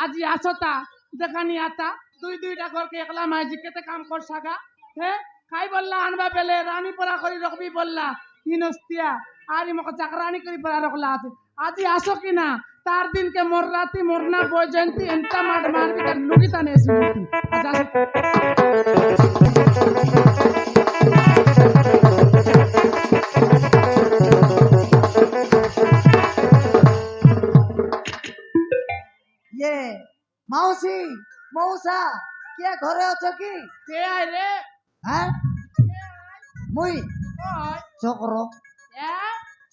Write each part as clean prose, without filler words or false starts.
আজি আসতা দেখানি আতা দুইটা ঘরকে একলা মাইজি কেতে কাম কর সাগা হে খাই বললা আনবা পেলে রানী পরা করি রকবি বললা হিনস্তিয়া আর মকে চাকরানি করি পরা রকলা আছে আজি আসো কিনা তার দিনকে মোর রাতি মোরনা বৈজয়ন্তী এন্টা মাড মারবি তার লুকিতা নেছি আজ আসো ये मौसी मौसा क्या घरे अछ कि কে আয় রে हाँ मुई ওই चक्रो এ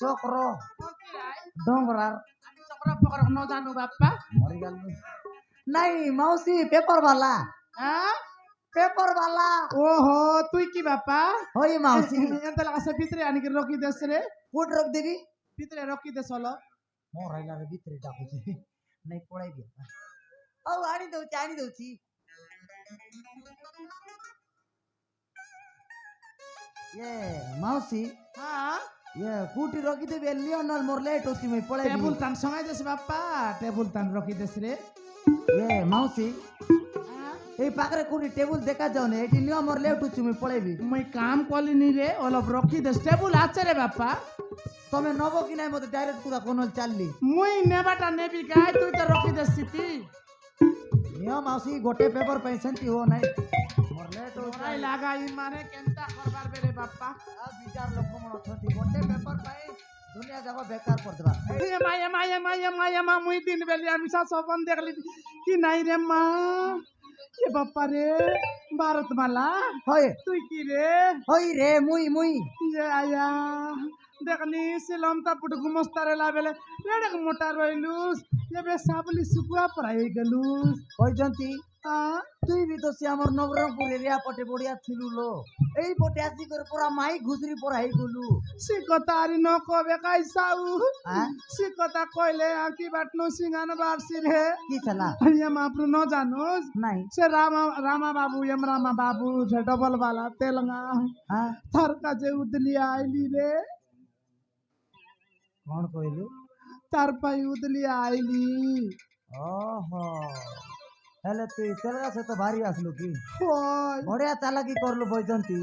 चक्रो কোনটি রাই डोंगरार আমি চক্র পকর ন জানু বাপ্পা मरी गल नहीं मौसी पेपर वाला হ্যাঁ पेपर वाला ওহো তুই কি বাপ্পা होई मौसी এত লাগাছে ভিতরে আনি রকি দেশ রে फुट रख देवी ভিতরে রকি দেশ হলো मोर आइला रे भीतर डाकुची नहीं पड़ाई दिया ओ आनी दउची ये मौसी হ্যাঁ ये फुटी रखी देवी लियोनल मोर लेट होती मैं पड़ाई টেবুল টান সময় দেশ বাপ্পা টেবুল টান রকি দেশ রে ये मौसी হ্যাঁ এই পাখরে কোনি টেবিল দেখা যাওনি এটি নিও মোর লেট হচ্ছে মুই পড়াইবি মুই কাম কলিনি রে অলপ রকি দেশ টেবুল আছে রে বাপ্পা তুমি নব কি নাই মতে ডাইরেক্ট কুদা কোনল চাললি মুই নেবাটা নেবি গাই তুই তো রকি দেশ সিটি নিও মাউসি গোটে পেপার পাই সেন্টি হো নাই মোর লেট হচ্ছে ওরাই লাগাই মানে কেনটা করবার বেরে বাপ্পা আর বিচার লোক মন অছন্তি গোটে পেপার পাই দুনিয়া যাব বেকার করে দেবা মা মুই দিন বেলি আমি সপন দেখলি কি নাই রে মা এ বাপ্পা রে ভারতমালা হয় তুই কি রে হই রে মুই ইয়ে আয়া দেখনি সিলম তা পুট গুমস্তারে লাবেলে রেডক মোটা রইলুস এবে সাবলি সুকুয়া পরাই গেলুস কইজন্তি আ তুই বি তো সে আমার নবরঙ্গপুর এরিয়া পটে বড়িয়া ছিলু লো এই পটে আসি করে পুরা মাই ঘুসরি পড়াই গলু সে কথা আর ন কবে কাইসাউ হ্যাঁ সে কথা কইলে আকি বাটনো সিঙ্গান বারসি রে কি চালা এম আপনি ন জানোস নাই সে রামা বাবু এম রামা বাবু সে ডবল বালা তেলঙ্গা হ্যাঁ তার কাছে উদলি আইলি রে কোন কইলু তার পাই উদলি আইলি ओहो हेले तू तेलगा से तो भारी आसलु की হয় बड़िया चालाकी करलु बइजंती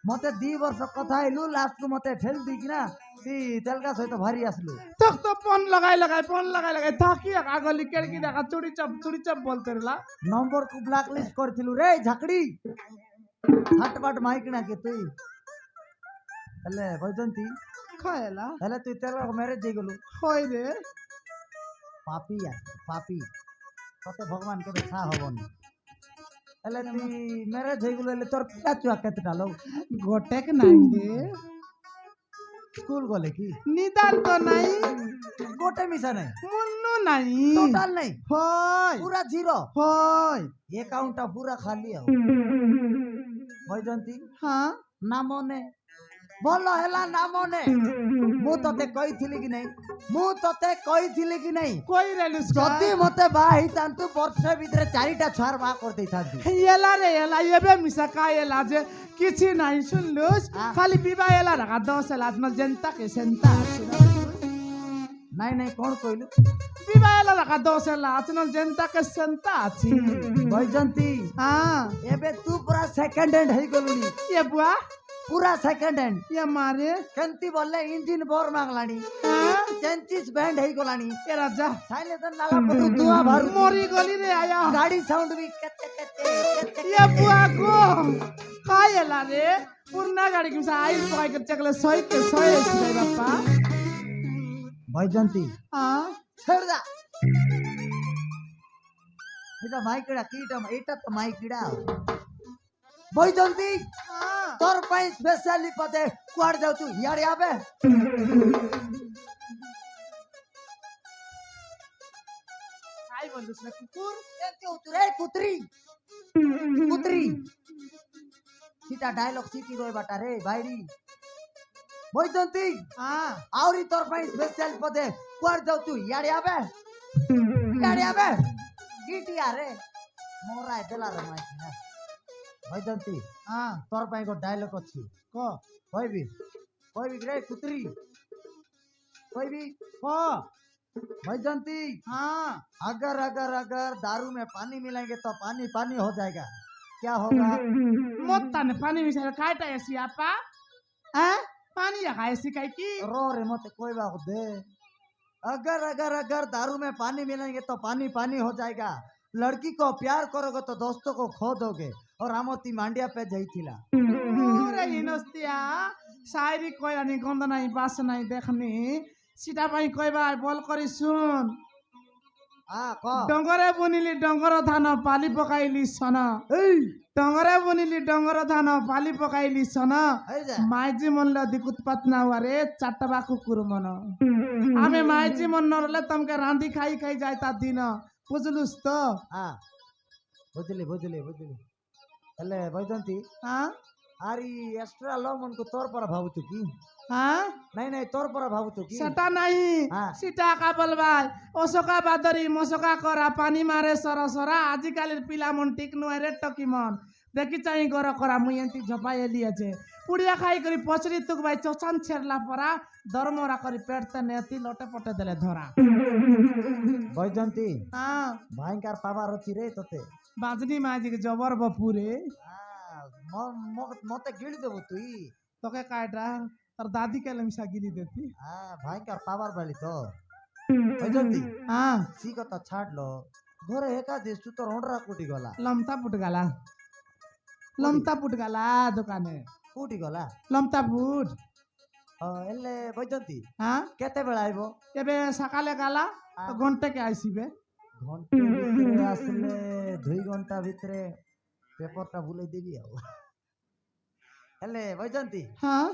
मते 2 वर्ष कथा आइलु लास्ट को मते ठेल दी कि ना ती तेलगा से तो भारी आसलु তক তো ফোন লাগাই থাকি আগলি কেড়কি দেখা চুরি চাপ বলতে রেলা नंबर को ब्लैक लिस्ट करथिलु रे झाकड़ी हटबाट माइक ना के तू हेले बइजंती খায়লা हेले तू तेलगा मैरिज जई गेलु হয় রে पापी यार पापी तते भगवान के छा हबनी हेले तू मैरिज जई गेलु हेले तोर पिला चुआ केतटा लो গোটেক নাই রে स्कूल गले की নিদান তো নাই गोटे मिसा नहीं মুন্নু নাই टोटल नहीं হয় पूरा जीरो হয় अकाउंट पूरा खाली है बइजंती হ্যাঁ नामने बोलो हेला नामने मु तते कहिथिली कि नहीं কই রেলুস जदी मते बाही तांतु वर्षे भितरे 4टा छार बा कर देई थांती এলা রে এলা এবে মিশা কাই এলা যে কিছু নাই শুনলুস খালি বিবাহ এলা রাখা 10 এলা ন জেনতা কে সেন্তা नहीं नहीं कौन कहलु বিবাহ এলা রাখা 10 এলা ন জেনতা কে সেন্তা আছে बइजंती হ্যাঁ एबे तू पूरा सेकंड हैंड है गलुनी ये बुआ पूरा सेकंड हैंड ये मारे केंती बोले इंजिन बोर मागलानी হ্যাঁ चेंचिस बैंड है गलानी এ রাজা साइलेंसर नाला पटु धुआं भर মরি গলি রে আয়া गाड़ी साउंड भी कच्चे कच्चे ये बुआ को কাই এলা রে পুরনা গাড়ি কিসা আইল পাই কে চকলে সই কে সই আছে বাপ্পা बइजंती হ্যাঁ छोड़ दा এটা মাইকিড়া কিটা এটা তো মাইকিড়া বইজন্তি হ্যাঁ তোর পাই স্পেশালি পদে কুয়ার যাও তুই ইয়ারে আবে কাই বলছিস না কুকুর এতে উতরে কুতরি কুতরি সিটা ডায়লগ সিটি রই বাটা রে ভাইরি বইজন্তি হ্যাঁ আউরি তোর পাই স্পেশাল পদে কুয়ার যাও তুই ইয়ারে আবে গিটিয়া রে মোরাই দেলা রে মাইকিনা বইজন্তি হ্যাঁ তোর পাই গো ডায়লগ ଅଛି ক কইবি রে কুতরি কইবি ক वैजंती हाँ अगर अगर अगर दारू में पानी मिलाएंगे तो पानी पानी हो जाएगा, क्या होगा? मोता ने पानी मिसाल काटा ऐसी आपा पानी या ऐसी काई की रो रे मत कोई बात दे। अगर अगर अगर दारू में पानी मिलाएंगे तो पानी पानी हो जाएगा, लड़की को प्यार करोगे तो दोस्तों को खो दोगे, और आमोती मांडिया पे जाइथिला। ओरे हिनस्तिया शायरी कइला नि गंध नाही बास नाही देखनी सीता पाई कइबा बल करी सुन हाँ कह। डंगरे बुनिली डंगर धान पाली पकाइली सन डंगरे बुनिली डंगर धान पाली पकाइली सन এই যা। माइजी मन लदिक उत्पात ना हुआ रे चाटबा कुकुर मन आमे माइजी मन नरले तमके रांधी खाई खाई जायता दिन बुझलुस तो हाँ बुझली बुझली बुझली। हेले वैजंती हाँ आरी एक्स्ट्रा लो मन को तोर पर भावुचु की? हाँ नहीं नहीं तोर पर भावुचु की? सेटा नहीं हाँ। सीटा का बलबाई ओसका बादरी मसका करा पानी मारे सर सरा आजिकालिर पिला मन ठीक नुहे रे टकी मन देखी चाहि गर करा मुई एंती झपाई लिएछे पुड़िया खाई करी पचरी तुक भाई चचान छेड़ला परा दरमरा करी पेटते नेती लोटे पटे देले धरा वैजंती हाँ भयंकर पावर अछि रे तोते। बाजनी माजी के जबर बपुरे मते गिड़ी देबो तुई। तोके काटा तर दादी के लमसा गिरी देती हाँ भयंकर पावर वाली तो वैजंती हाँ सी कथा छाड़ लो घरे एका दिस तू तो रोंडरा कोटी गला लमता पुट गला दुकाने कोटी गला लमता पुट एले वैजंती हाँ केते बेला आइबो? एबे सकाले गाला तो घंटे के आइसिबे घंटे भितरे आसले 2 घंटा भितरे पेपरटा भूले देबी आउ। हेले वैजंती हाँ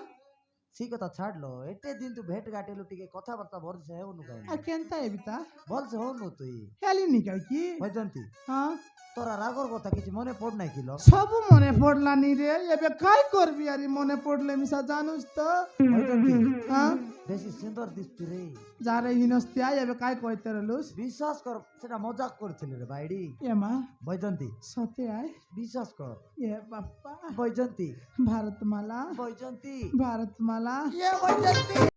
सी कथा छाड़ लो एटे दिन तू भेट गाटेलु टिके कथा बार्ता भल से हेउ नु आ केनता एबिता भल से हो नु तुई। हेली निकाय की वैजंती हाँ तोरा रागर कथा किछि मने पड़ नाही किलो? सब मने पड़ला नी रे एबे काय करबी यारी मने पड़ले मिसा जानूस तो वैजंती हाँ बेसी सुंदर दिसतु रे। जा रे हिनस्तिया एबे काय कहते रहलुस विश्वास कर सेटा मजाक करथिले रे भाईडी। एमा वैजंती सते आय विश्वास कर। ये बाप्पा वैजंती भारतमाला वैजंती भारतमाला ये वैजंती।